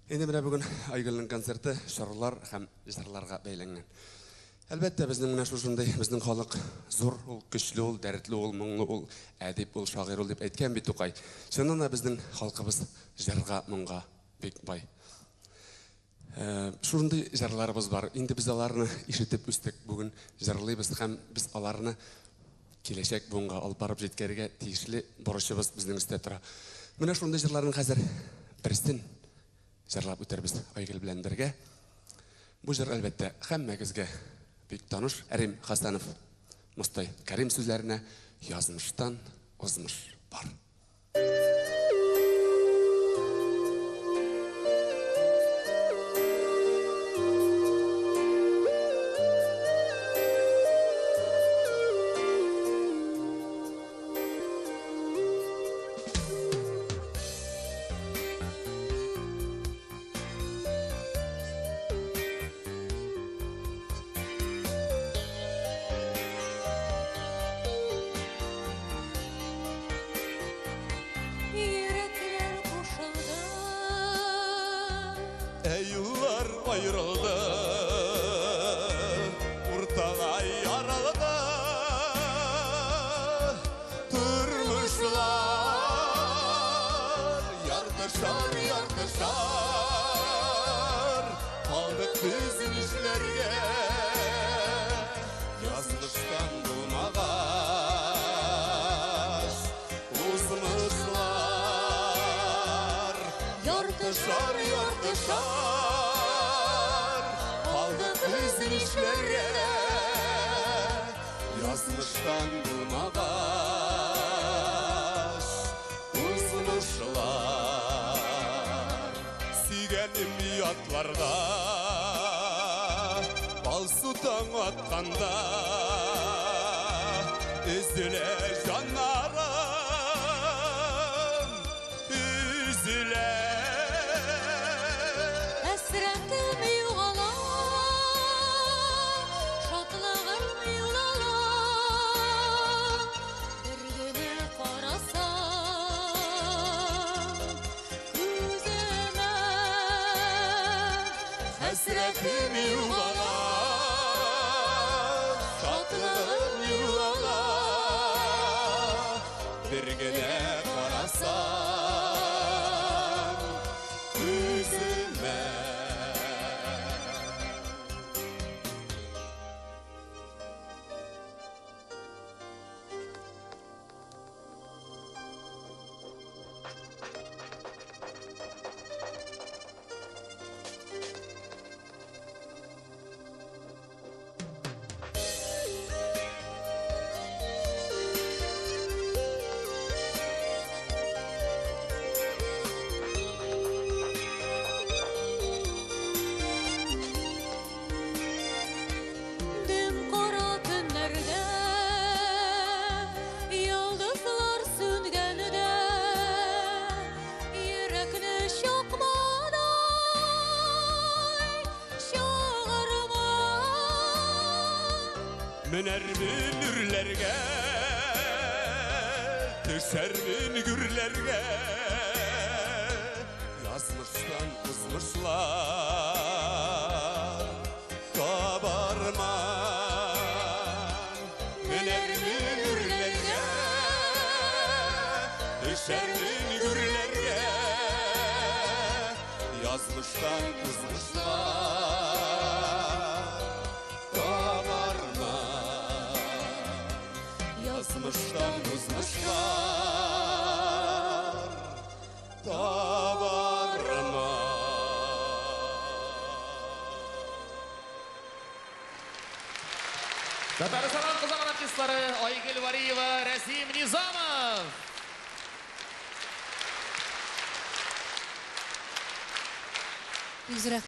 Енді міне бүгін Айгүлнің концерті шарулар һәм жырларға бәйләнгән. Әлбәттә, безнең менә шушындай безнең халык зур, ул көчле, ул дәртле, ул моңлы, ул әдип, ул шагыйр ул дип әйткән бит Тукай. Шуннан да безнең халкыбыз җырга, моңга бик бай. Шундай җырларыбыз бар. Инде без аларны ишетеп үстек. Бүген җырлыйбыз һәм без аларны киләчәк буынга алып барып җиткәргә тиешле бурычыбыз безнең өстә тора. Менә шундай җырларның хәзер берсен җырлап үтербез Айгөл белән бергә. Бу җыр әлбәттә һәммәгезгә бик таныш. Әрим Хасанов Мостай Кәрим сүзләренә язмыштан узмыш бар. Yıllar ayrıldı, ortağa yarıldı, durmuşlar, yardışar, yardışar, kaldık bizim işlerge, yazmıştan bulmağaş, uzmuşlar, yardışar, yardışar. Yazmıştan bulmağaş uzmuşlar. Sügenim yatlarda bal sudan atkanda üzüle canlarım üzüle. Hasretim Hasretim yuvana, şatlığım yuvana, bir gene karasam yüzüme. Müner münürlerge, düşer müngürlerge, yazmıştan kızmışlar, kabarman. Müner münürlerge, düşer müngürlerge, yazmıştan kızmışlar. Yazmıştan uzmuşlar tabarma. Татарстан кызан артистлары Айгөл Вариева, Рәсим Низамов.